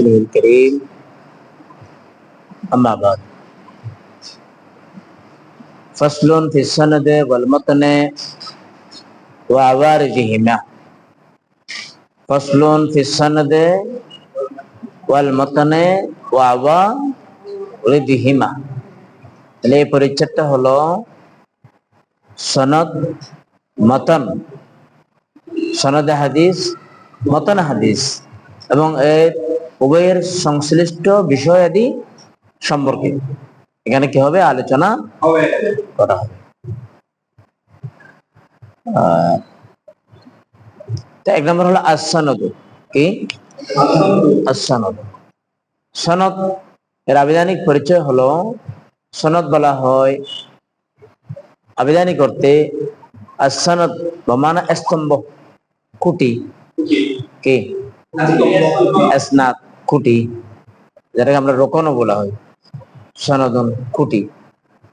رسوله الكريم أما بعد فصل في السند والمتن وعوارضهما فصل في السند والمتن وعوارضهما এই পরিচ্ছেদটা হলো সনদ মতন সনদে হাদিস মতন হাদিস এবং এর উভয়ের সংশ্লিষ্ট বিষয়াদি সম্পর্কে এখানে কি হবে আলোচনা করা হবে। এক নম্বর হলো as-sanad কি as-sanad সনদ এর আবিধানিক পরিচয় হলো সনদ বলা হয় আবিধানিক অর্থে as-sanad বমানা স্তম্ভ খুঁটি কি আসনাদ খুঁটি যেটাকে আমরা রোকনও বলা হয় সনদন খুঁটি,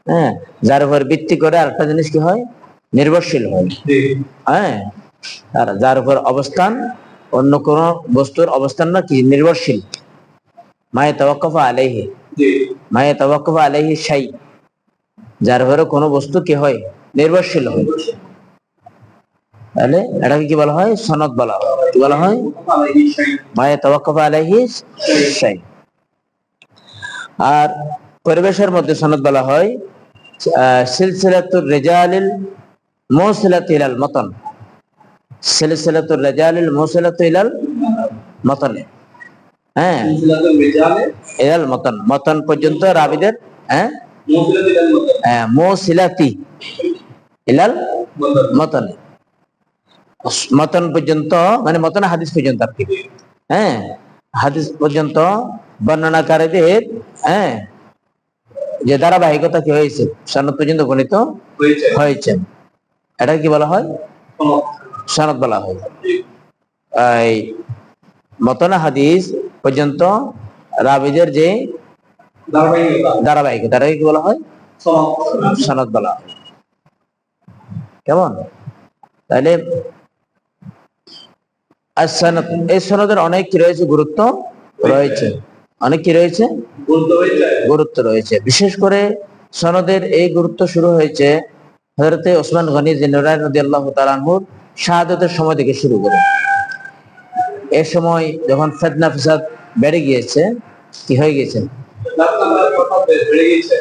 হ্যাঁ, যার উপর ভিত্তি করে আরেকটা জিনিস কি হয় নির্ভরশীল হয়, হ্যাঁ, আর যার উপর অবস্থান অন্য কোন বস্তুর অবস্থান না কি নির্ভরশীল মায়ে তাওয়াক্কুফা আলাইহি মায়ে তাওয়াক্কুফা আলাইহি শাই যার উপর কোনো বস্তু কি হয় নির্ভরশীল হয়, তাহলে এটাকে কি বলা হয় সনদ বলা হয়। কি বলা হয় মায়ে তাওয়াক্কুফা আলাইহি শাই। আর পরিবেশের মধ্যে সনদ বলা হয় সিলসিলাতুর রিজালিল মুসিলাতু ইলাল মাতন সিলসিলাতুর রিজালিল মুসিলাতু ইলাল মাতন, হ্যাঁ, সিলসিলাতুর রিজাল ইলাল মাতন মাতন পর্যন্ত রাবিদের, হ্যাঁ, মুসিলাতি ইলাল মাতন মাতন পর্যন্ত মানে মাতন হাদিস পর্যন্ত আর কি, হ্যাঁ, হাদিস পর্যন্ত বর্ণনাকারীদের, হ্যাঁ, যে ধারাবাহিকতা কি হয়েছে সনদ পর্যন্ত গণিত হয়েছে এটা কি বলা হয় সনদ বলা হয়। এই মতন হাদিস পর্যন্ত রাবিদের যে ধারাবাহিকতা এটাকে কি বলা হয় সনদ বলা হয়। কেমন? তাহলে এই সনদের অনেক কি রয়েছে গুরুত্ব রয়েছে, অনেক কি রয়েছে গুরুত্ব রয়েছে। বিশেষ করে সনদের এই গুরুত্ব শুরু হয়েছে হযরতে ওসমান গনি জিন্নারাইন রাদিয়াল্লাহু তাআলা আনহুর শাহাদাতের সময় থেকে শুরু করে। এই সময় যখন ফিতনা ফাসাদ বেড়ে গিয়েছে, কি হয়ে গিয়েছে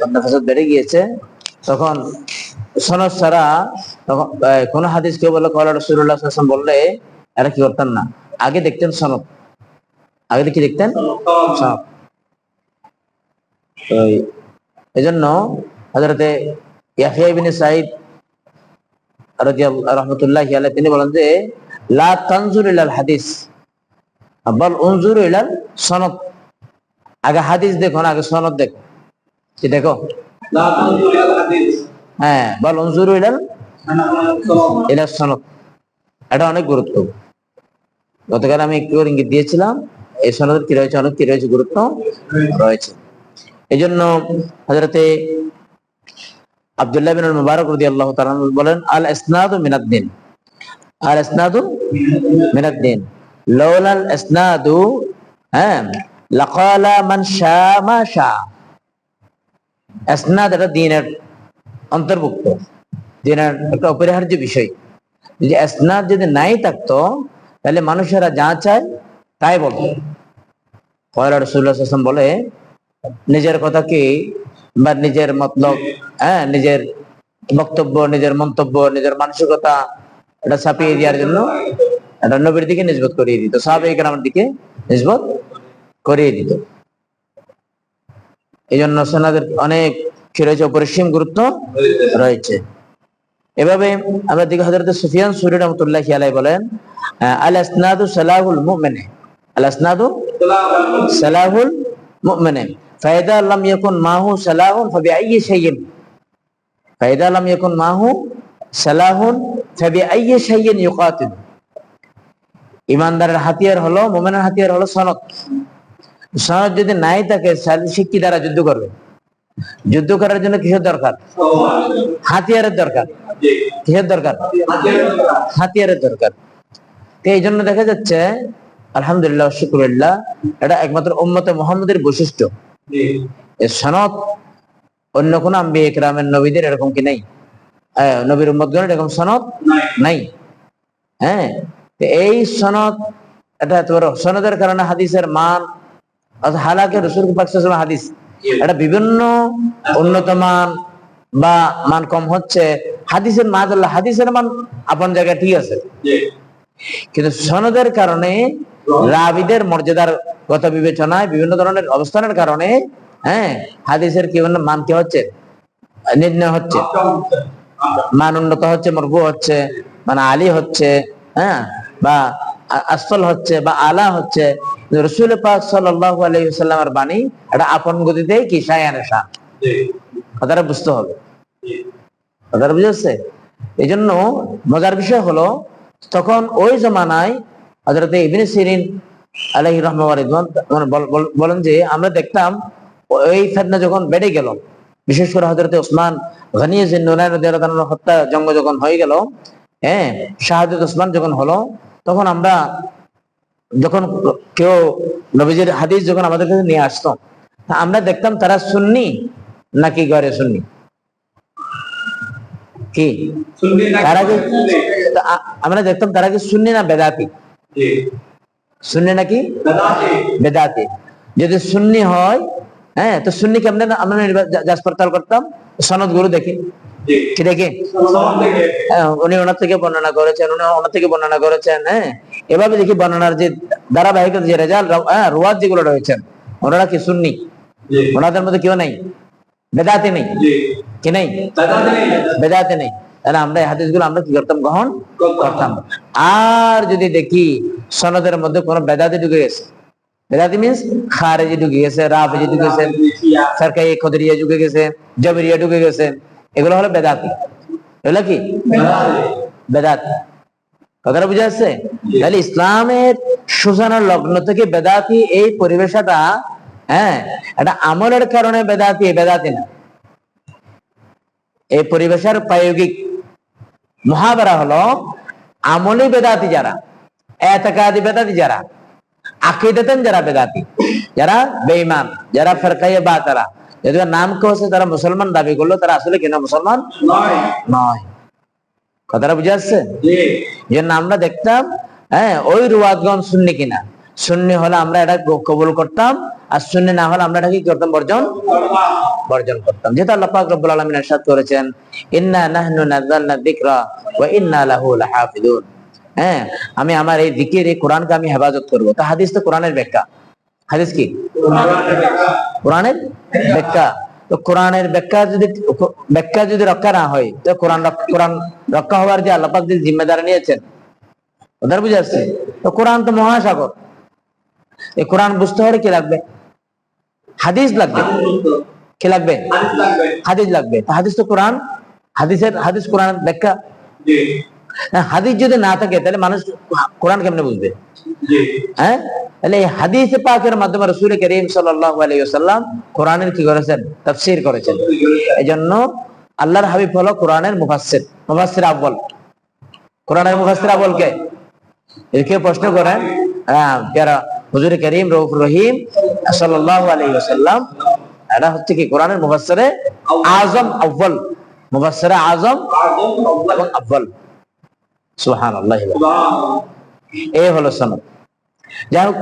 ফিতনা ফাসাদ বেড়ে গিয়েছে, তখন সনদ ছাড়া তখন কোন হাদিস কেউ বললে কওলা রাসূলুল্লাহ সাল্লাল্লাহু আলাইহি ওয়াসাল্লাম বললে এরা কি করতেন না, আগে দেখতেন সনদ, আগে কি দেখতেন সনদ। এজন্য হযরতে ইয়াহইয়া ইবনে সাঈদ রাদিয়াল্লাহু রাহমাতুল্লাহি আলাইহি তিনি বলেন যে লা তানজুর ইলাল হাদিস বাল উনজুর ইলাল সনদ, আগে হাদিস দেখো না আগে সনদ দেখো, কি দেখো লা তানজুর ইলাল হাদিস, হ্যাঁ, বাল উনজুর ইলাল সনদ। এটা অনেক গুরুত্ব। গতকাল আমি একটু ইঙ্গিত দিয়েছিলাম এই সনদের কি রয়েছে অনেক কি রয়েছে গুরুত্ব রয়েছে। এই জন্য হযরতে আব্দুল্লাহ বিন মুবারক রাদিয়াল্লাহু তাআলা বলেন আল ইসনাদু মিনাদ দ্বীন, আল ইসনাদু মিনাদ দ্বীন লাউলাল ইসনাদু হ্যাঁ লাকালা মান শা মা শা। ইসনাদ এটা দ্বীনের অন্তর্ভুক্ত, দ্বীনের একটা অপরিহার্য বিষয়। যদি ইসনাদ যদি নাই থাকতো তাহলে মানুষেরা যা চায় তাই বলতো। কওলা রাসূলুল্লাহ সাল্লাল্লাহু আলাইহি ওয়াসাল্লাম বলে নিজের কথা কি বা নিজের মতলব, হ্যাঁ, নিজের বক্তব্য নিজের মন্তব্য নিজের মানসিকতা এটা ছাপিয়ে দেওয়ার জন্য এটা নবীর দিকে নিসবত করিয়ে দিত, সাহাবায়ে কেরামের দিকে নিসবত করিয়ে দিত। এই জন্য সনদের অনেক কি রয়েছে অপরিসীম গুরুত্ব রয়েছে। এভাবে আমরা দেখি হযরত সুফিয়ান সুরি রাহমাতুল্লাহি আলাইহি বলেন আল ইসনাদু সালাহুল মুমিন, আল ইসনাদু সালাহুল মুমিন ফাইদা লাম ইয়াকুন মাহু সালাহুন ফাবিআইয়ি শাইইন, ফাইদা লাম ইয়াকুন মাহু সালাহুন ফাবিআইয়ি শাইইন ইউকাতিল। ইমানদারের হাতিয়ার হলো, মুমিনের হাতিয়ার হলো সনদ। সনদ যদি নাই থাকে সে কি দ্বারা যুদ্ধ করবে? যুদ্ধ করার জন্য কিসের দরকার? হাতিয়ারের দরকার। কিসের দরকার? হাতিয়ারের দরকার। তো এই জন্য দেখা যাচ্ছে আলহামদুলিল্লাহ শুকরিল্লাহ, এটা একমাত্র উম্মতে মুহাম্মাদের বৈশিষ্ট্য। এই সনদ অন্য কোন আম্বিয়া কিরামের নবীদের এরকম কি নাই? নবীর উম্মতগণের এরকম সনদ নাই। হ্যাঁ, এই সনদ, এটা সনদের কারণে হাদিসের মান, হালাকে রাসূল পাক সাল্লাল্লাহু আলাইহি ওয়াসাল্লাম হাদিস এটা বিভিন্ন উন্নত মান বা মান কম হচ্ছে। হাদিসের মাযাল্লাহ, হাদিসের মান আপন জায়গায় ঠিক আছে, কিন্তু সনদের কারণে রাবীদের মর্যাদার গত বিবেচনায় বিভিন্ন ধরনের অবস্থানের কারণে হ্যাঁ হাদিসের কি মান কি হচ্ছে, নির্ণয় হচ্ছে, মান উন্নত হচ্ছে, মরফু হচ্ছে, মানে আলী হচ্ছে, হ্যাঁ, বা আসফল হচ্ছে, বা আলা হচ্ছে। রাসূল পাক সাল্লাল্লাহু আলাইহি ওয়াসাল্লামের বাণী এটা আপন গতিতে কি শায়ানে শাহ, কথাটা বুঝতে হবে, কথাটা বুঝেছে? এই জন্য মজার বিষয় হলো, তখন ওই জমানায় হযরত ইবনে সিরিন আলাইহি রাহমাতুল্লাহ ওয়া রিদওয়ান বলেন যে আমরা দেখতাম ওই ফিতনা যখন বেড়ে গেল, বিশেষ করে হযরত ওসমান গনি জিন্নুরাইন রাদিয়াল্লাহু তাআলা হত্যা জঙ্গ যখন হয়ে গেল, হ্যাঁ, শাহাদাত ওসমান যখন হলো, তখন আমরা যখন কেউ নবীজির হাদিস যখন আমাদের কাছে নিয়ে আসতো, আমরা দেখতাম তারা সুন্নি নাকি গয়রে সুন্নি, কি তারা কি, আমরা দেখতাম তারা কি সুন্নি না বেদাতি, সুন্নি নাকি বেদাতি। যদি সুন্নি হয়, হ্যাঁ, তো সুন্নি কেমনে আমরা যাচ পড়তাল করতাম, সনদ গুলো দেখি, কি দেখি, উনি ওনার থেকে বর্ণনা করেছেন, উনি ওনার থেকে বর্ণনা করেছেন, হ্যাঁ, এভাবে দেখি বর্ণনার যে ধারাবাহিকতা, যে রেজাল্ট, রুয়াত যেগুলো রয়েছেন, ওনারা কি সুন্নি, ওনাদের মধ্যে কেউ নাই বেদাতি নেই, কি নেই, বেদাতি নেই। তাহলে আমরা এই হাদিসগুলো আমরা কি করতাম, গ্রহণ করতাম। আর যদি দেখি সনদের মধ্যে কোন বেদাতি ঢুকে গেছে, বেদাতি মিন্স খারেজি ঢুকে গেছে, রাফেজি ঢুকে গেছে, ফিরকায়ে কদরিয়া ঢুকে গেছে, জবরিয়া ঢুকে গেছে, এগুলো হলো বেদাতি, এগুলো কি বেদাতি, কথাটা বুঝা যাচ্ছে? তাহলে ইসলামের সূচনার লগ্ন থেকে বেদাতি এই পরিবেশটা, হ্যাঁ, এটা আমলের কারণে বেদাতি, বেদাতি না। এই পরিবেশের প্রায়োগিক মুহাবারা হলো আমলি বেদাতি যারা, এতেকাদি বেদাতি যারা, আকীদাতান যারা বেদাতি, যারা বেঈমান, যারা ফিরকায়ে বাতিলা, যাদের নাম কহছে তারা মুসলমান দাবি করলো, তারা আসলে কিনা মুসলমান নয়। কথাটা বুঝা যাচ্ছে? যে আমরা দেখতাম, হ্যাঁ, ওই রুয়াতগণ সুন্নি কিনা, সুন্নি হলে আমরা এটা কবুল করতাম, আর সুন্নি না হলে আমরা এটা কি করতাম, বর্জন করতাম। যেটা আল্লাহ পাক রব্বুল আলামিন ইরশাদ করেছেন, ইন্না নাহনু নাযালনা যিকরা ওয়া ইন্না লাহু লাহাফিজুন, হ্যাঁ, আমি আমার এই জিকির, এই কোরআনকে আমি হেফাজত করব। তা হাদিস তো কোরআনের ব্যাখ্যা, হাদিস কি কোরআনের ব্যাখ্যা। তো কোরআনের ব্যাখ্যা যদি রক্ষা না হয়, তো কোরআন রক্ষা হওয়ার যে আল্লাহ পাক যে জিম্মেদারি নিয়েছেন, ওদের বুঝে আসছে? তো কোরআন তো মহাসাগর, এই কোরআন বুঝতে হলে কি লাগবে, হাদিস লাগবে, কি লাগবে, হাদিস লাগবে। হাদিস তো কোরআন, হাদিস কোরআনের ব্যাখ্যা। হাদিস যদি না থাকে তাহলে মানুষ কোরআন কেমনে বুঝবে? হ্যাঁ, তাহলে এই হাদিস পাকের মাধ্যমে রাসূল করিম সাল্লাল্লাহু আলাইহি ওয়াসাল্লাম কোরআনের কি করেছেন, তাফসীর করেছেন। এজন্য আল্লাহর হাবিব হলো কোরআনের মুফাসসির, মুফাসসির আউয়াল। কোরআনের মুফাসসির আউয়াল কে? একে প্রশ্ন করেন, হ্যাঁ, যারা হুজুর করিম রউফুর রহিম সাল্লাল্লাহু আলাইহি ওয়াসাল্লাম, এটা হচ্ছে কি কোরআনের মুফাসসিরে আযম আউয়াল, মুফাসসিরে আযম এবং আউয়াল। সুবহানাল্লাহ, এই হলো সনদ। যাই হোক,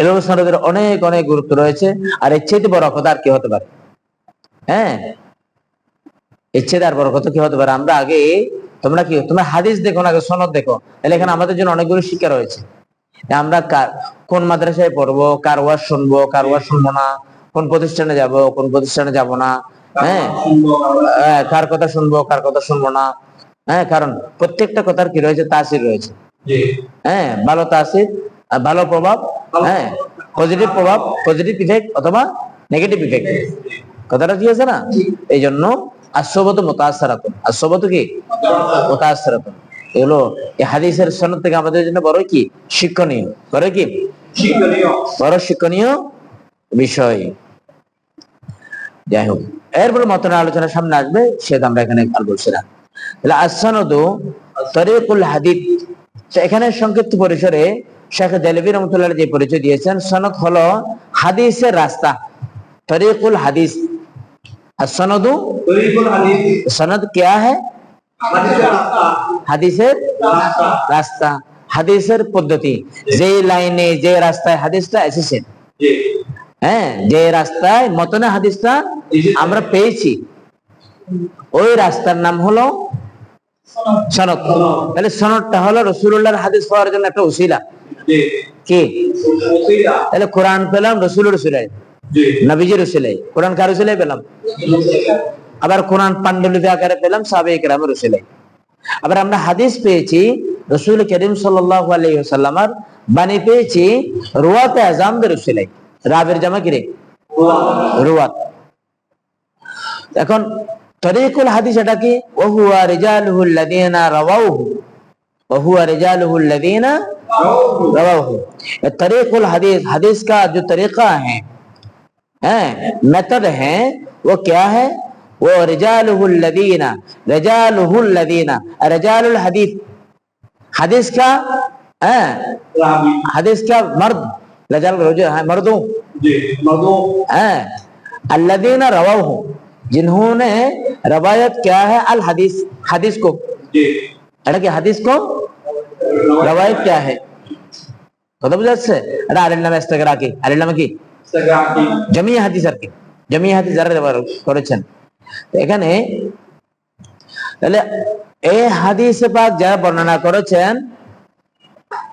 এর সনদের অনেক অনেক গুরুত্ব রয়েছে, আর এর চেয়ে বড় কথা আর কি হতে পারে? হ্যাঁ, এর চেয়ে আর বড় কথা কি হতে পারে? আমরা আগে, তোমরা হাদিস দেখো না, আগে সনদ দেখো। তাহলে এখানে আমাদের জন্য অনেকগুলো শিক্ষা রয়েছে। আমরা কোন মাদ্রাসায় পড়বো, কার ওয়াজ শুনবো, কার ওয়াজ শুনবো না, কোন প্রতিষ্ঠানে যাব, কোন প্রতিষ্ঠানে যাব না, হ্যাঁ, কার কথা শুনবো, কার কথা শুনবো না, হ্যাঁ, কারণ প্রত্যেকটা কথার কি রয়েছে, তাসির রয়েছে, হ্যাঁ, ভালো তাসির, ভালো প্রভাব, হ্যাঁ, পজিটিভ প্রভাব, পজিটিভ ইফেক্ট অথবা নেগেটিভ ইফেক্ট, কথাটা কি আছে না? এই জন্য আসবাতু মুতাআসসিরাতুন, আসবাতু কি মুতাআসসিরাতুন, এগুলো এই হাদিসের সনদ থেকে আমাদের জন্য বড় কি শিক্ষণীয়, বড় কি বড় শিক্ষণীয় বিষয়। যাই হোক, এরপর মতন আলোচনা সামনে আসবে, সেটা আমরা এখানে আর বলছি না। তাহলে আসসানাদু তরিকুল হাদিস, এখানে সংক্ষিপ্ত পরিসরে শেখ দেলভি রহমতুল্লাহ যে পরিচয় দিয়েছেন, সনদ হলো হাদিসের রাস্তা, তরিকুল হাদিস। আর সনদু সনদ क्या है? হাদিসের রাস্তা, হাদিসের পদ্ধতি, যে লাইনে যে রাস্তায় হাদিসটা এসেছে, হ্যাঁ, যে রাস্তায় মতনে হাদিসটা আমরা পেয়েছি, ওই রাস্তার নাম হলো সনদ। তাহলে সনদটা হলো রাসূলুল্লাহর হাদিস পাওয়ার জন্য একটা উসিলা। কি? তাহলে কোরআন পেলাম রাসূলের উসিলায়, নবীজির উসিলায়। কোরআন কার উসিলায় পেলাম? আবার কোরআন পান্ডুলিপি আকারে পেলাম সাহাবায়ে কেরামের উসিলায়। আবার আমরা হাদিস পেয়েছি রাসূল করিম সাল্লাল্লাহু আলাইহি ওয়াসাল্লামের বাণী পেয়েছি রুয়াতে আযমদের উসিলায়। রাবের জামা কি রে? রুয়াত। এখন তরিকুল হাদিস এটা কি? ওয়া হুয়া রিজালুহু আল্লাযীনা রাওয়াহু, ওয়া হুয়া রিজালুহু আল্লাযীনা রাওয়াহু। তরিকুল হাদিস, হাদিস का जो तरीका है, मेथड है, वो क्या है? वो रिजालुहु अल्लज़ीना, रिजालुहु अल्लज़ीना, रिजालुल हदीस, हदीस का हदीस का मर्द, रिजाल मर्दों जी, मर्दों अल्लज़ीना रवाहु, जिन्होंने रवायत क्या है अल हदीस, हदीस को जी, এটা কি হাদিস को রওয়ায়াত क्या है? কথা বুঝা যাচ্ছে? এটা আরের নামে ইস্তেগরাকি, আরের নামে কি? ইস্তেগরাকি, জামিয়া হাদিস। আর কি জামিয়া হাদিস যারা ব্যবহার করেছেন এখানে, তাহলে এই হাদিসে পাক যারা বর্ণনা করেছেন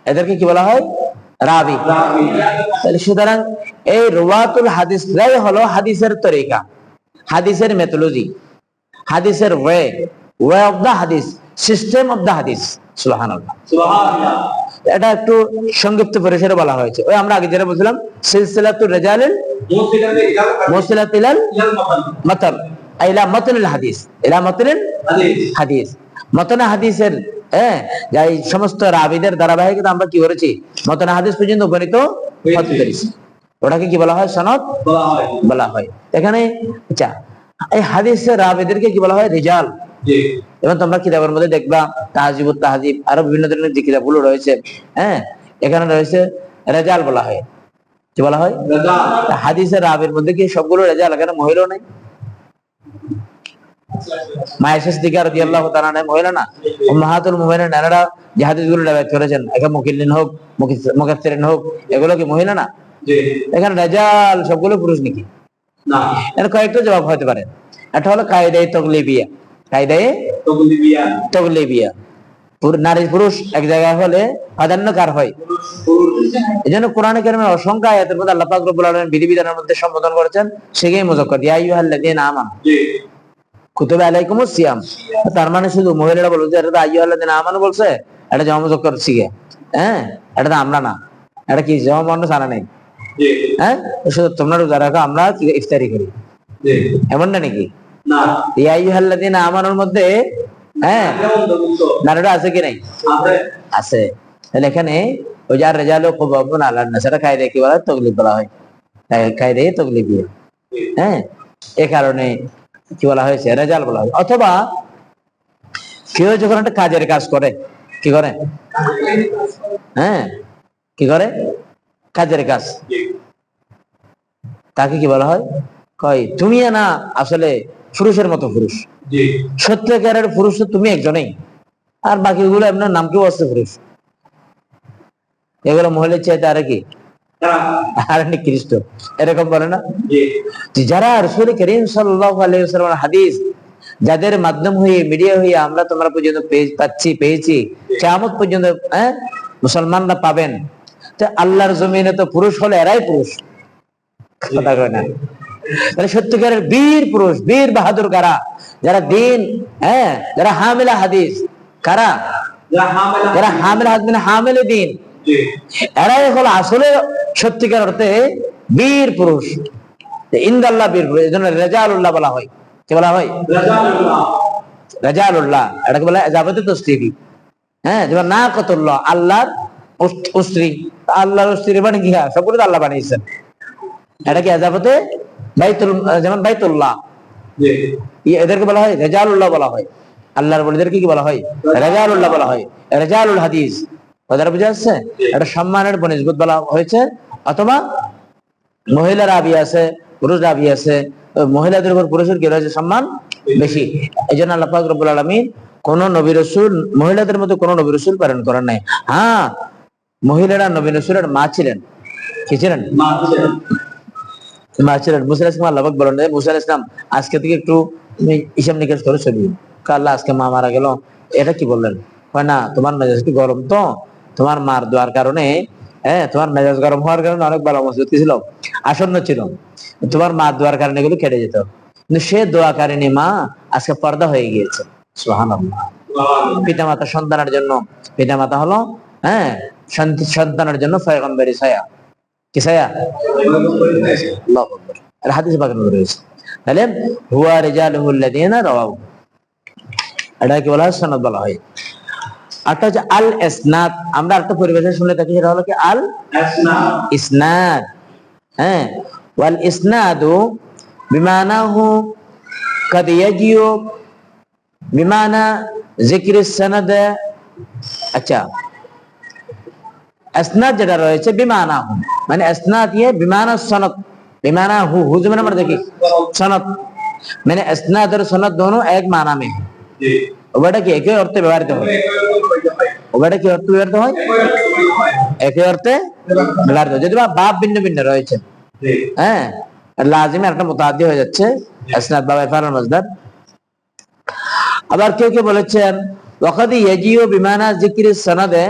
এদেরকে কি বলা হয়? রাবি। তাহলে সুতরাং এই রুওয়াতুল হাদিসরাই হলো হাদিসের তরিকা, হাদিসের মেথোলজি, হাদিসের ওয়ে অফ দা হাদিস, সিস্টেম অফ দা হাদিস। সুবহানাল্লাহ, সুবহানাল্লাহ। এটা একটু সংক্ষিপ্ত পরিসরে বলা হয়েছে। ওই আমরা আগে যেটা বলছিলাম সিলসিলাতুর রিজালিল মুসিলাতিল মাতান ইলা মাতানিল হাদিস, ইলা মাতানিল হাদিস। মতন হাদিসের যাই সমস্ত রাবিদের ধারাবাহিকতা আমরা কি করেছি? মতন হাদিস পর্যন্ত উপনীত হতে পেরেছি। ওটাকে কি বলা হয়? সনদ বলা হয়। এখানে আচ্ছা, এই হাদিসের রাবিদেরকে কি বলা হয়? রিজাল। এবং তোমরা কিতাবের মধ্যে দেখবা তাহজিবুত তাহজিব, আরো বিভিন্ন ধরনের যে কিতাবগুলো রয়েছে, এখানে রয়েছে রেজাল বলা হয়। কি বলা হয়? হাদিসের রাবির মধ্যে কি সবগুলো রেজাল? এখানে মহিলা নাই। মায়েশা সিদ্দিকা রাদিয়াল্লাহু তাআলা আনহা মহিলা না? উম্মাহাতুল মুমিনিন এনারা যে হাদিসগুলো রিওয়ায়াত করেছেন, একা মুকিল্লিন হোক মুকাসসিরিন হোক, এগুলো কি মহিলা না? জি। এখানে রেজাল সবগুলো পুরুষ নাকি? না। এর কয়েকটা জবাব হতে পারে। এটা হলো কায়দায়ে তাগলিবিয়া, কায়দায়ে তাগলিবিয়া। নারী পুরুষ এক জায়গায় হলে প্রাধান্য কার হয়? এজন্য কোরআনে কারিমের অসংখ্য আয়াতের মধ্যে আল্লাহ পাক রব্বুল আলামিন বিধিবিধানের মধ্যে সম্বোধন করেছেন সেটাই মুযাক্কার, ইয়া আইয়ুহাল্লাযীনা আমানু কুতিবা আলাইকুমুস সিয়াম। তার মানে শুধু মহিলারা বলছে, এটা তো আইয়ুহাল্লাযীনা আমানু বলছে, এটা জামা মুযাক্কার শিখে, এটা তো আমরা না, এটা কি জামা মুয়ান্নাস আনা নেই। শুধু তোমরা রোজা রাখো, আমরা ইফতারি করি, এমন না নাকি? না। ইয়া আইয়ুহাল্লাযীনা আমানুর মধ্যে নারীরা আছে কি নাই? আছে। তাহলে এখানে ওই যার রেজালু কুবাবুন আলান নাস, এটা কায়দায়ে কি বলা হয়? তাগলিব বলা হয়, কায়দায়ে তাগলিবিয়া। এই কারণে কি বলা হয়েছে? রেজাল বলা হয়। অথবা কেউ যখন একটা কাজের কাজ করে, কি করে? কি করে? কাজের কাজ, তাকে কি বলা হয়? কয় তুমি না আসলে পুরুষের মতো পুরুষ, সত্যিকারের পুরুষ তো তুমি একজনেই, আর বাকিগুলো আপনার নাম কি বলছে পুরুষ। এগুলো মহিলার চাইতে আরে কি? আর নিকৃষ্ট, এরকম বলে না? যারা রাসূল করিম সাল্লাল্লাহু আলাইহি ওয়াসাল্লামের হাদিস যাদের মাধ্যম হয়ে মিডিয়া হয়ে আমরা তোমরা পর্যন্ত পেয়েছি, কিয়ামত পর্যন্ত মুসলমানরা পাবেন, তো আল্লাহর জমিনে তো পুরুষ হলে এরাই পুরুষ। কথা কয় না? তাহলে সত্যিকারের বীর পুরুষ, বীর বাহাদুর কারা? যারা দিন, যারা হামিলা হাদিস, কারা? যারা হামিলা হাদিস, হামিলে দিন, এরাই হলো আসলে সত্যিকার অর্থে বীর পুরুষ, ইনদাল্লাহ বীর পুরুষ। এজন্য রেজালুল্লাহ বলা হয়। কি বলা হয়? রেজালুল্লাহ। এটাকে বলা হয় এজাবাতে তাসরিফি। যেমন নাকাতুল্লাহ, আল্লাহর স্ত্রী, আল্লাহর স্ত্রী মানে কি? সবগুলো তো আল্লাহ বানিয়েছেন। এটা কি এজাবাতে বাইতুল, যেমন বাইতুল্লাহ, এদেরকে বলা হয় রেজালুল্লাহ বলা হয়। আল্লাহর ওলিদেরকে কি বলা হয়? রেজালুল্লাহ বলা হয়, রেজালুল হাদিস। কথাটা বুঝা যাচ্ছে? এটা সম্মানের বনিসবত বলা হয়েছে, অথবা মহিলা রাবি আছে, পুরুষ রাবি আছে, মহিলাদের উপর পুরুষের কি রয়েছে? সম্মান বেশি। এই জন্য আল্লাহ পাক রব্বুল আলামিন কোন নবী রাসূল মহিলাদের মধ্যে কোন নবী রাসূল প্রেরণ করেন নাই। হ্যাঁ, মহিলারা নবী রাসূলের মা ছিলেন। কি ছিলেন? মা ছিলেন। মুসা আলাইহিস সালাম আল্লাহ পাক বলেন, মুসা আলাইহিস সালাম আজকে থেকে একটু হিসাব নিকাশ করে ছবি। আল্লাহ আজকে মা মারা গেল, এটা কি বললেন? হয় না, তোমার মেজাজ একটু গরম, তো তোমার মার দোয়ার কারণে, হ্যাঁ, তোমার মেজাজ গরম হওয়ার কারণে অনেক ভালো মসজিদ ছিল, আসন্ন ছিল, তোমার মা দোয়ার কারণে এগুলো কেটে যেত। কিন্তু সে দোয়াকারিনী মা আজকে পর্দা হয়ে গিয়েছে। সুবহানাল্লাহ। পিতা মাতা সন্তানের জন্য, পিতা মাতা হলো, হ্যাঁ, সন্তানের জন্য পয়গম্বরী ছায়া। কি ছায়া? আল্লাহু আকবার। আর হাদিসে পাকের মধ্যে রয়েছে। তাহলে হুয়া রিজালুহুল লাযিনা রাওয়াহু, এটা কি বলা হয়? সনদ বলা হয়। আরটা হচ্ছে আল ইসনাদ। আমরা একটা পরিভাষা শুনলে থাকি, সেটা হলো কি? আল ইসনাদ। হ্যাঁ, ওয়াল ইসনাদু বিমানাহু কাদ ইয়াজিউ বিমানা যিকরিস সানাদ। আচ্ছা, ইসনাদ যেটা রয়েছে বিমানাহু, মানে ইসনাদ ইয়ে বিমানা সনদ, বিমানাহু, হু মানে আমরা দেখি সনদ, মানে ইসনাদ और সনদ दोनों एक माना में है। ওটা কি একই অর্থে ব্যবহৃত হয়? ওটা কি অর্থে ব্যবহৃত হয়? একই অর্থে ব্যবহৃত হয়, যদিও বাব ভিন্ন ভিন্ন রয়েছে। হ্যাঁ, লাজিমে একটা মুতাআদ্দি হয়ে যাচ্ছে, ইসনাদ বাব ফারল মাজদার। আবার কেউ কেউ বলেছেন ওয়াকাদ ইয়াজিউ বিমানা যিকরি সনদে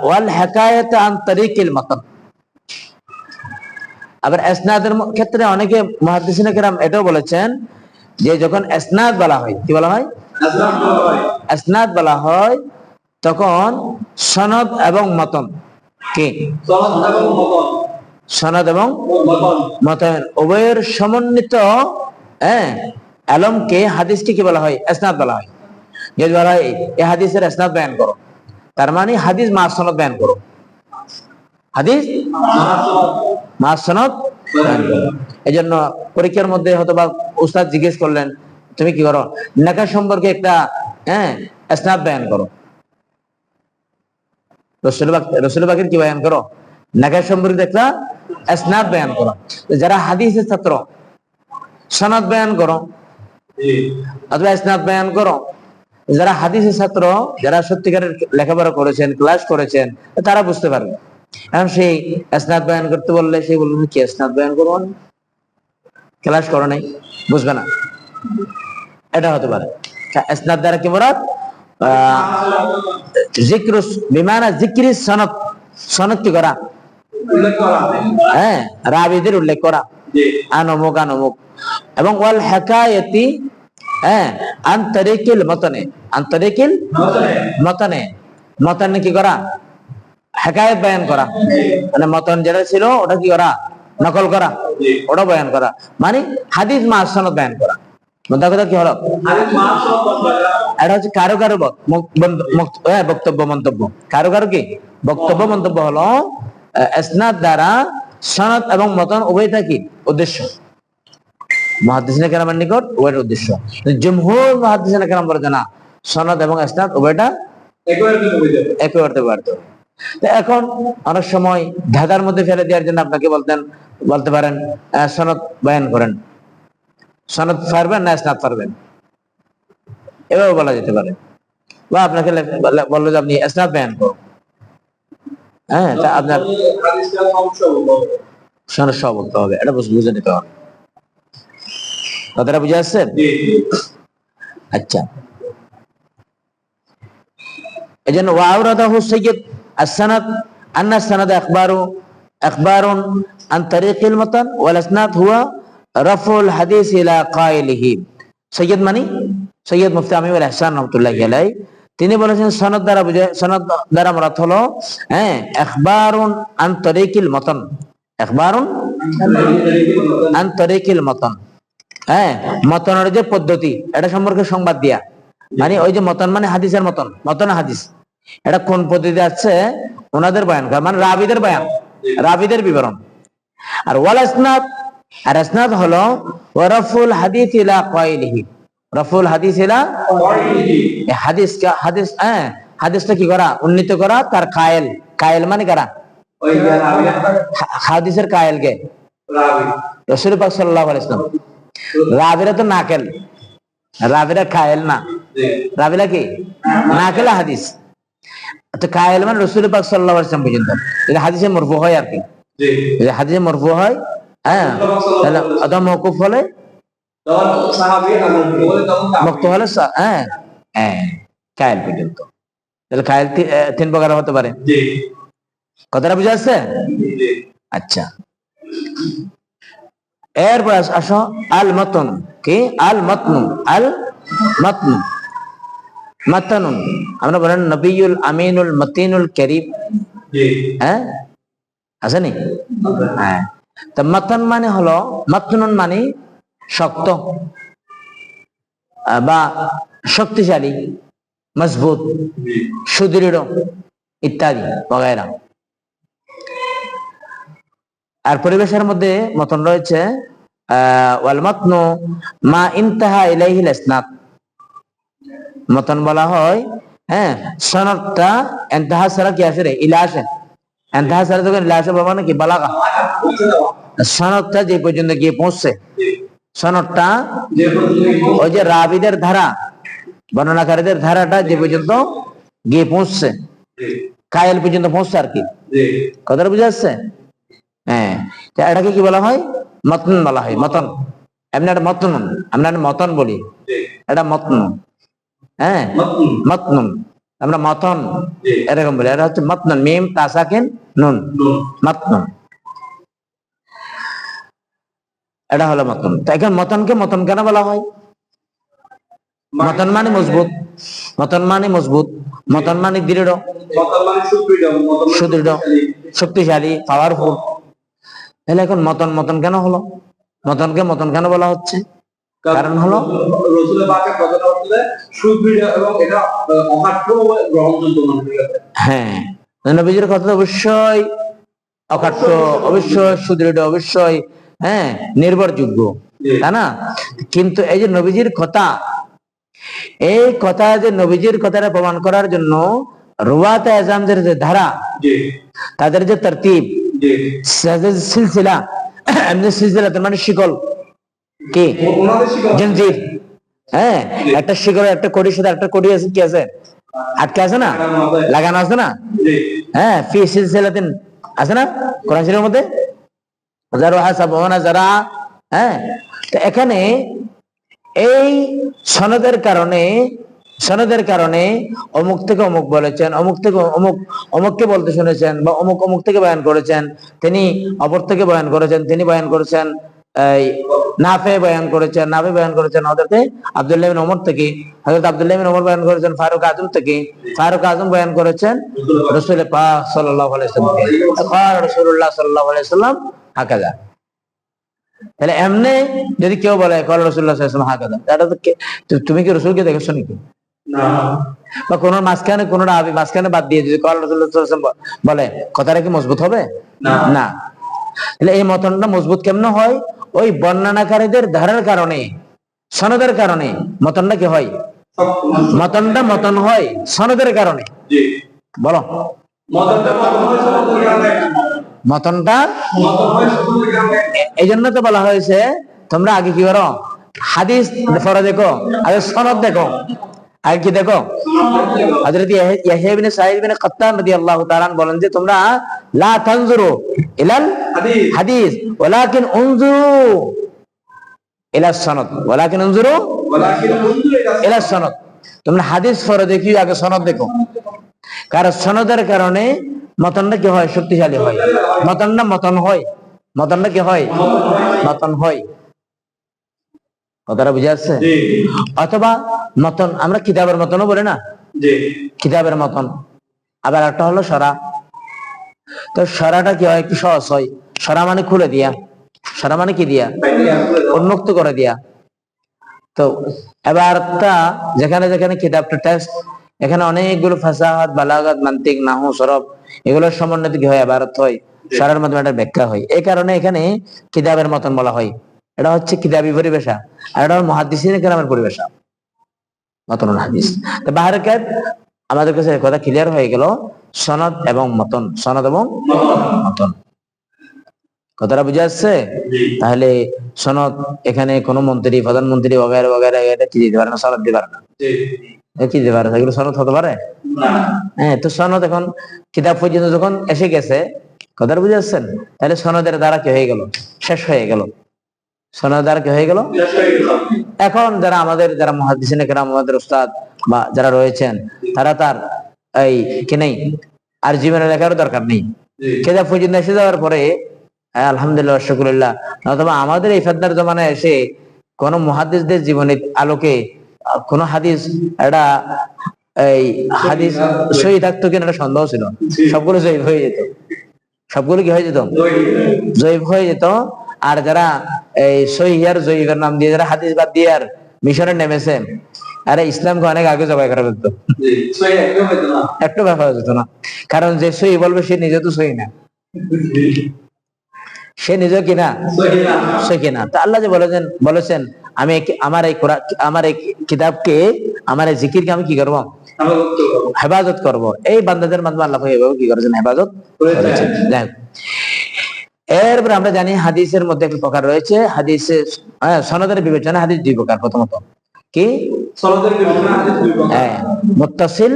ওয়াল হিকায়াত আন তরিকিল মাতন। আবার ইসনাদের ক্ষেত্রে অনেকে মুহাদ্দিসিনে কেরাম এটাও বলেছেন যে যখন ইসনাদ বলা হয়, কি বলা হয়? ইসনাদ বলা হয় তখন সনদ এবং মতন, কি সনদ এবং মতন উভয়ের সমন্বিত, হ্যাঁ, আলমকে, হাদিসকে কি বলা হয়? ইসনাদ বলা হয়। যদি বলা হয় এই হাদিসের ইসনাদ বয়ান করো, তার মানে হাদিস মা সনদ বয়ান করো, হাদিস মা সনদ বয়ান করো। এই জন্য পরীক্ষার মধ্যে হয়তো বা উস্তাদ জিজ্ঞেস করলেন, তুমি কি করো? নেকাহ সম্পর্কে একটা, হ্যাঁ, ইসনাদ বয়ান করো। রাসূল পাকের কি বয়ান করো? নেকাহ সম্পর্কে একটা ইসনাদ বয়ান করো। যারা হাদিসের ছাত্র, সনদ বয়ান করো অথবা ইসনাদ বয়ান করো। যারা হাদিসের ছাত্র, যারা সত্যিকারের লেখাপড়া করেছেন, ক্লাস করেছেন, তারা বুঝতে পারবে। এখন সেই ইসনাদ বয়ান করতে বললে সে বলবে কি ইসনাদ বয়ান করবো, ক্লাস করো নাই, বুঝবে না, এটা হতে পারে। ইসনাদ দ্বারা কি মুরাদ? যিকরু বিমানা যিকরি সনদ, সনদ কি করা? হ্যাঁ, রাবীদের উল্লেখ করা, আনমুক আনমুক। এবং ওয়াল হিকায়াতি, হ্যাঁ, আন তরিকিল মতনে, আন তরিকিল মতনে, মতনে কি করা? হিকায়াত বয়ান করা, মানে মতন যেটা ছিল ওটা কি করা? নকল করা, ওটা বয়ান করা, মানে হাদিস মা সনদ বয়ান করা। মোদ্দা কথা কি হলো? এটা হচ্ছে কারো কারো বক্তব্য মন্তব্য, কারো কারো কি বক্তব্য মন্তব্য হলো ইসনাদ দ্বারা সনদ এবং মতন উভয়টা কি উদ্দেশ্য, মুহাদ্দিসিনে কেরামের নিকট উভয়ের উদ্দেশ্য। জমহুর মুহাদ্দিসিনে কেরাম বলে না, সনদ এবং ইসনাদ উভয়টা একই অর্থে ব্যবহৃত। তো এখন অনেক সময় ধাঁধার মধ্যে ফেলে দেওয়ার জন্য আপনাকে বলতে পারেন সনদ বয়ান করেন, সনদ পারবেন না ইসনাদ পারবেন, এভাবে বলা যেতে পারে। বা আপনাকে বললো যে আপনি ইসনাদ বয়ান করুন, হ্যাঁ, তা আপনার সনদ সহ বলতে হবে, এটা বুঝে নিতে হবে। কথাটা বুঝে আসছে? আচ্ছা, এই জন্য ওয়াওরাদাহু সাইয়্যিদ আস-সানাদ আন্না সানাদ আখবারুন আন তারিকিল মাতান ওয়াল ইসনাদ হুয়া রাফউল হাদিস ইলা কাইলিহি। সাইয়্যিদ মানে সৈয়দ মুফতি আমিনুল ইহসান রাহমাতুল্লাহি আলাইহি, তিনি বলেছেন সনদ দ্বারা বুঝায়, সনদ দ্বারা মুরাদ হলো, হ্যাঁ, ইখবারুন আন তারিকিল মাতান, ইখবারুন আন তারিকিল মাতান, হ্যাঁ, মতনের যে পদ্ধতি এটা সম্পর্কে সংবাদ দিয়া, মানে ওই যে মতন মানে হাদিসের মতন, মতন হাদিস এটা কোন পদ্ধতি আছে ওনাদের বয়ান করা, মানে রাবীদের বয়ান, রাবীদের বিবরণ। আর ওয়াল ইসনাদ, আর ইসনাদ হলো ওয়ারাফুল হাদিস ইলা কাইলিহি, রাফুল হাদিস ইলা কাইলিহি, হাদিস কা হাদিস, হ্যাঁ, হাদিসটা কি করা, উন্নীত করা, তার কায়েল, কায়েল মানে কারা, হাদিসের কায়েল কে, রাসূল পাক সাল্লাল্লাহু আলাইহি ওয়াসাল্লাম। রাবিরা তো নাকেল, রাবিরা কায়েল না, রাবিরা কি নাকেল হাদিস। তো কায়েল মানে রাসূল পাক সাল্লাল্লাহু আলাইহি ওয়াসাল্লাম পর্যন্ত, এটা হাদিসে মরফু হয় আর কি, জি হাদিসে মরফু হয়, হ্যাঁ তাহলে অথবা মওকুফ হলে, মুক্ত হলে, হ্যাঁ হ্যাঁ কায়েল পর্যন্ত। তাহলে কায়েল তিন প্রকার হতে পারে, কথাটা বুঝা যাচ্ছে? আচ্ছা, এরপর আসো আল মতন, কি আল মতনু, আল মতনু, মাতানুন আমরা বলেন নবিয়ুল আমিনুল মতিনুল কারীম, হ্যাঁ আছে নি? হ্যাঁ, তো মাতান মানে হলো, মাতনুন মানে শক্ত বা শক্তিশালী, মজবুত, সুদৃঢ় ইত্যাদি বগেরা। আর পরিবেশের মধ্যে মতন রয়েছে ওয়াল মাতনু মা ইনতাহা ইলাইহিল ইসনাদ, মতন বলা হয়, হ্যাঁ সনদটা ইনতাহা ছাড়া কি আসে রে, ইলা আসে, ইনতাহা ছাড়া যখন ইলা আসে বলবো না কি বালাগা, সনদটা যে পর্যন্ত গিয়ে পৌঁছছে, সনদটা ওই যে রাবিদের ধারা, বর্ণনাকারীদের ধারাটা যে পর্যন্ত গিয়ে পৌঁছছে, কায়েল পর্যন্ত পৌঁছছে আর কি, কথাটা বুঝা যাচ্ছে? হ্যাঁ, এটাকে কি বলা হয়, মতন বলা হয়, মতন। এমনি একটা মতনুন, আমরা মতন বলি, এটা মতনুন, হ্যাঁ মতনুন, আমরা মতন এরকম বলি, এটা হচ্ছে মতনুন, মিম তা সাকিন নুন, মতনুন, এটা হলো মতন। তো এখন মতনকে মতন কেন বলা হয়? মতন মানে মজবুত, মতন মানে মজবুত, মতন মানে দৃঢ়, সুদৃঢ়, শক্তিশালী, পাওয়ারফুল। তাহলে এখন মতন মতন কেন হলো, মতনকে মতন কেন বলা হচ্ছে? কারণ হলো রাসূলের পাকের কথাটা হচ্ছে সুদৃঢ় এবং এটা অকাট্য গ্রহণযোগ্য, হ্যাঁ নবীজির কথা অবশ্যই অকাট্য, অবশ্যই সুদৃঢ়, অবশ্যই হ্যাঁ নির্ভরযোগ্য, তাই না? কিন্তু এই যে নবীজির কথা, এই কথা যে নবীজির কথাটা প্রমাণ করার জন্য রুওয়াতে আযমদের যে ধারা, তাদের যে তরতিব, সিলসিলা, এমনি সিলসিলা তার মানে শিকল, কি জঞ্জির, হ্যাঁ একটা শিকল, একটা কড়ির সাথে একটা কড়ি আছে, কি আছে আটকে আছে না, লাগানো আছে না, হ্যাঁ ফি সিলসিলাতিন আছে না কোরআন শরীফের মধ্যে, যারা সাবওয়ানা যারা, হ্যাঁ তো এখানে এই সনদের কারণে, সনদের কারণে অমুক থেকে অমুক বলেছেন, অমুক থেকে অমুক অমুককে বলতে শুনেছেন, বা অমুক অমুক থেকে বয়ান করেছেন, তিনি অপর থেকে বয়ান করেছেন, তিনি বয়ান করেছেন নাফে বয়ান করেছেন, নাফে বয়ান করেছেন হযরত আব্দুল্লাহ ইবনে ওমর থেকে, হযরত আব্দুল্লাহ ইবনে ওমর বয়ান করেছেন ফারুক আযম থেকে, ফারুক আযম বয়ান করেছেন রাসূল পাক সাল্লাল্লাহু আলাইহি ওয়াসাল্লাম থেকে, আর রাসূলুল্লাহ সাল্লাল্লাহু আলাইহি ওয়াসাল্লাম হাকাজা। তাহলে এমনি যদি কেউ বলে কল রাসূলুল্লাহ সাল্লাল্লাহু আলাইহি ওয়াসাল্লাম হাকাজা, এটা তো তুমি কি রাসূলকে দেখেছো নাকি? না। বা কোন মাঝখানে কোন রাবি মাঝখানে বাদ দিয়ে যদি কল রাসূলুল্লাহ সাল্লাল্লাহু আলাইহি ওয়াসাল্লাম বলে, কথাটা কি মজবুত হবে? না। তাহলে এই মতনটা মজবুত কেমনে হয়? ওই বর্ণনাকারীদের ধারার কারণে, সনদের কারণে মতনটা কি হয়, মতনটা মতন হয় সনদের কারণে। বলো মতনটা এই জন্য তো বলা হয়েছে তোমরা আগে কি করো, হাদিস পড়ে দেখো, আগে সনদ দেখো, আগে কি দেখো। হযরত ইয়াহইয়া ইবনে সাঈদ ইবনে কাত্তান রাদিয়াল্লাহু তাআলা বলেন যে তোমরা লা তানজুরু ইলাল হাদিস ওয়ালাকিন উনজুরু ইলাস সনদ, ওয়ালাকিন উনজুরু ইলাস সনদ, তোমরা হাদিস পড়ে দেখিও, আগে সনদ দেখো। কারণ সনদের কারণে মতনটা কি হয়, শক্তিশালী হয়, মতনটা মতন হয়, মতনটা কি হয়, মতন হয়। কথাটা বুঝা যাচ্ছে? অথবা মতন আমরা কিতাবের মতনও বলি না, কিতাবের মতন। আবার একটা হলো সরা, তো সরাটা কি হয়, একটু সহজ হয়, সরা মানে খুলে দিয়া, সরা মানে কি দিয়া, উন্মুক্ত করে দিয়া। তো এবার যেখানে যেখানে কিতাবটা টেক্সট, এখানে অনেকগুলো ফাসাহাত, বালাগাত, মান্তিক, নাহু, সরফ এগুলোর সমন্বয়ে কি হয়, ইবারত হয়, সরার মাধ্যমে একটা ব্যাখ্যা হয়। এই কারণে এখানে কিতাবের মতন বলা হয়। এটা হচ্ছে কিতাবী পরিভাষা, আর এটা হলো মুহাদ্দিসিনে কেরামের পরিভাষা, মতনুল হাদিস। তো বাহরে কায়দ আমাদের কাছে কথা ক্লিয়ার হয়ে গেল, সনদ এবং মতন, সনদ এবং মতন। কথাটা বুঝে আসছে? তাহলে সনদ, এখানে কোন মন্ত্রী, প্রধানমন্ত্রী বগেরা বগেরা এটা কি দিতে পারে না, সনদ দিতে পারে না, কি দিতে পারে? এগুলো সনদ হতে পারে? হ্যাঁ, তো সনদ এখন কিতাব পর্যন্ত যখন এসে গেছে, কথাটা বুঝে আসছেন? তাহলে সনদের দ্বারা কি হয়ে গেল? শেষ হয়ে গেল। সনদের দ্বারা কি হয়ে গেল? এখন যারা মুহাদ্দিসিন কেরাম, আমাদের উস্তাদ বা যারা রয়েছেন, তারা তার এই কি নেই, আর জীবনে লেখারও দরকার নেই। কিতাব পর্যন্ত এসে যাওয়ার পরে আলহামদুলিল্লাহ শুকরিল্লাহ, অথবা আমাদের এই ফেতনার জমানায় এসে কোন মুহাদ্দিসদের জীবনের আলোকে কোন হাদিস, এটা এই হাদিস সহি থাকতো কিনা একটা সন্দেহ ছিল। সবগুলো জয়ীফ হয়ে যেত, সবগুলো কি হয়ে যেত? জয়ীফ হয়ে যেত। আর যারা এই সহি আর জয়ীফের নাম দিয়ে যারা হাদিস বাদ দিয়ে আর মিশনে নেমেছে, আরে ইসলামকে অনেক আগে জবাই করা যেত, একটু ব্যাপার যেত না। কারণ যে সহি বলবে সে নিজে তো সহি না, সে নিজে কিনা সে কিনা। তা আল্লাহ যে বলেছেন আমি আমার এই কিতাবকে, আমার এই জিকিরকে আমি কি করবো? হেফাজত করব। এই বান্দাদের মাধ্যমে আল্লাহ এভাবে কি করেছেন? হেফাজত করেছেন। এরপরে আমরা জানি হাদিসের মধ্যে একটা প্রকার রয়েছে, হাদিসে সনদের বিবেচনা হাদিস দুই প্রকার। প্রথমত কি? সনদের বিবেচনা হাদিস দুই প্রকার। হ্যাঁ, মুত্তাসিল,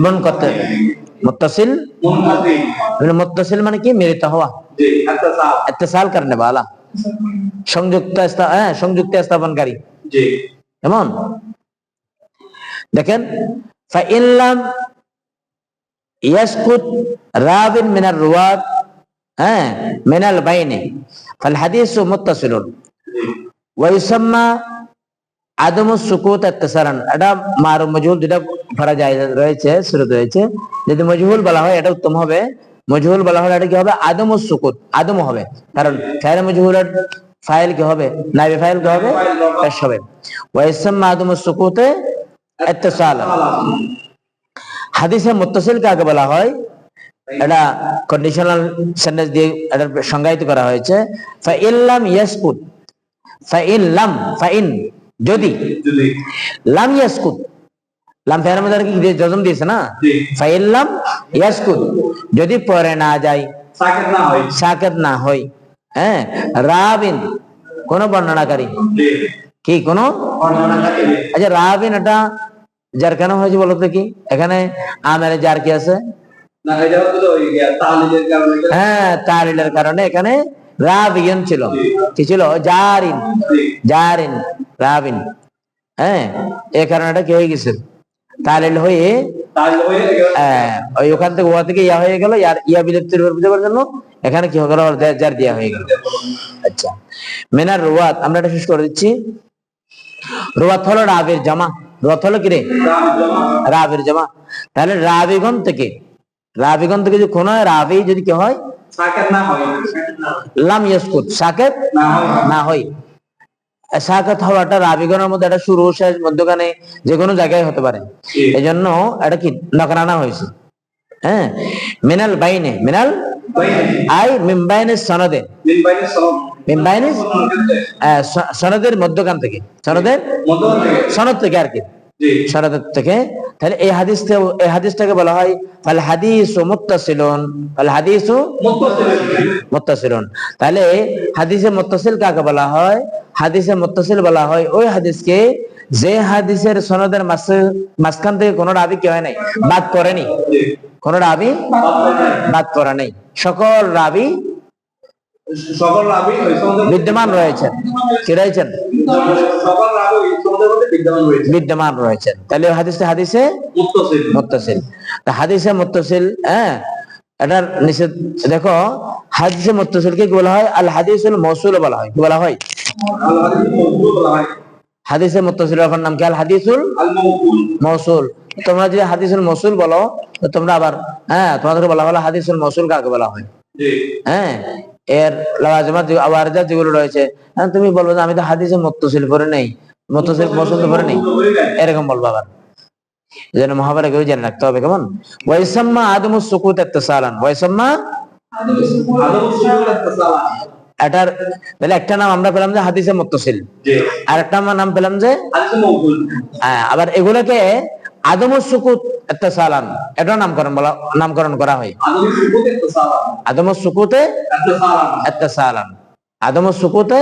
মুনকাতি। মুত্তাসিল, মুত্তাসিল মানে কি? মিলিত হওয়া, ইত্তিসাল করনে वाला, সংযুক্ত স্থাপনকারী। কেমন? দেখেন, ফাইন লাম ইয়াসকুত রাবিন মিনার রুয়াত মিনাল বাইনি ফাল হাদিসু মুত্তাসিলুন ওয়া ইউসাম্মা আদমুস সুকুত ইত্তিসালান। এটা মারুফ মজহুল দুটো ফরা যায় রয়েছে, সুরত রয়েছে। যদি মজহুল বলা হয় এটা উত্তম হবে, মজহুল বলা হলে এটা কি হবে? আদমুস সুকুত, আদম হবে। কারণ ফাইল মজহুলের ফাইল কি হবে? নাইবে ফাইল কি হবে? পেশ হবে। ওয়া ইউসাম্মা আদমুস সুকুত ইত্তিসালান। হাদিসে মুত্তাসিল কাকে বলা হয়? এটা কন্ডিশনাল সেন্টেন্স দিয়ে এটা সংজ্ঞায়িত করা হয়েছে। ফাইন লাম ইয়াসকুত, ফাইন যদি, লাম ইয়াসকুত, লাম ফের মধ্যে কি জজম দিয়েছে না? ফাইন লাম ইয়াসকুত, যদি পরে না যায়, সাকিত না হয়, হ্যাঁ, রাবিন কোন বর্ণনাকারী, কি কোন বর্ণনাকারী। আচ্ছা, রাবিন এটা যার কেন হয়েছে বলতো? কি এখানে আমেরে যার কি আছে? হ্যাঁ, তালিলের কারণে এখানে রাবিয়ন ছিল। কি ছিল? জারিন, জারিন রাবিন। হ্যাঁ, এই কারণে এটা কি হয়ে গেছে? তালিল হয়ে ওই ওখান থেকে ওয়া থেকে ইয়া হয়ে গেল, ইয়া বিলুপ্তির বুঝাবার জন্য এখানে কি হয়ে গেল? জার দিয়া হয়ে গেল। আচ্ছা, মিনার রুয়াত, আমরা এটা শেষ করে দিচ্ছি। রুয়াত হলো রাবির জামা। রুয়াত হলো কি রে? রাবির জামা। তাহলে রাবিগণ থেকে যদি কোন রাবি যদি কি হয়? সাকিত না হয়, লাম ইয়াসকুত, সাকিত না হয়। সাকিত হওয়াটা রাবিগণের মধ্যে এটা শুরু শেষ মধ্যখানে যে কোনো জায়গায় হতে পারে। এজন্য এটা কি নকরানা হয়েছে। হ্যাঁ, মিনাল বাইনে, মিনাল আই মিন বাইনে সনদে, মিন বাইনে সনদের মধ্যখান থেকে, সনদ থেকে আর কি, সনদ থেকে। তাহলে এই হাদিসটাকে বলা হয় ফাল হাদিসু মুত্তাসিলুন, ফাল হাদিসু মুত্তাসিলুন। তাহলে হাদিসে মুত্তাসিল কাকে বলা হয়? হাদিসে মুত্তাসিল বলা হয় ওই হাদিসকে যে হাদিসের সনদের মাঝখান থেকে কোন রাবি কি হয় নাই? বাদ করেনি, কোন রাবি বাদ করে নাই। সকল রাবি বিদ্যমান রয়েছেন। কি রয়েছেন? বিদ্যমান রয়েছেন। তাহলে হাদিসে মুত্তাসিল। হাদিসে মুত্তাসিল, হ্যাঁ, এটার নিষেধ দেখো। হাদিসে মুত্তাসিলকে কি বলা হয়? আল হাদিসুল মৌসুল বলা হয়। কি বলা হয়? হাদিসে মুত্তাসিলের নাম কি? আল হাদিসুল মৌসুল। তোমরা যদি হাদিসুল মৌসুল বলো, তো তোমরা আবার তোমাদেরকে বলা হলো হাদিসুল মৌসুল কাকে বলা হয়? হ্যাঁ, এর লাওয়াজিমাত ওয়ারিদাত যেগুলো রয়েছে, তুমি বলবো যে আমি তো হাদিসে মুত্তাসিল পড়ে নেই, মুত্তাসিল মৌসুল পড়ে নেই, এরকম বলবো। আবার যেন মহাভারত কেউ জেনে রাখতে হবে। কেমন? ওয়াইসাম্মা আদমুস সুকুত ইত্তিসালান, ওয়াইসাম্মা এটার তাহলে একটা নাম আমরা পেলাম যে হাদিসে মুত্তাসিল, আর একটা নাম পেলাম যে হাদিসে মৌসুল। আবার এগুলোকে আদমুস সুকুত ইত্তিসালান, এটা নামকরণ করা হয়। আদমুস সুকুতে ইত্তিসালান, আদমুস সুকুতে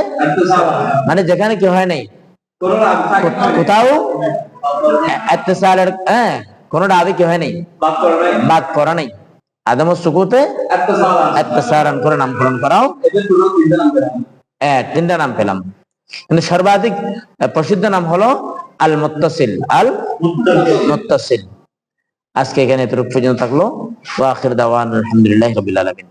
মানে যেখানে কি হয় নাই, কোথাও ইত্তিসালের কোন দাবি কি হয় নাই, বাদ করা নাই, আদমুস সুকুতে ইত্তিসালান করে নামকরণ করাও। তিনটা নাম পেলাম, কিন্তু সর্বাধিক প্রসিদ্ধ নাম হলো আল মুত্তাসিল, আল মুত্তাসিল। আজকে এখানে এতটুকু পর্যন্ত থাকলো। ওয়া আখির দাওয়ানা আলহামদুলিল্লাহি রাব্বিল আলামিন।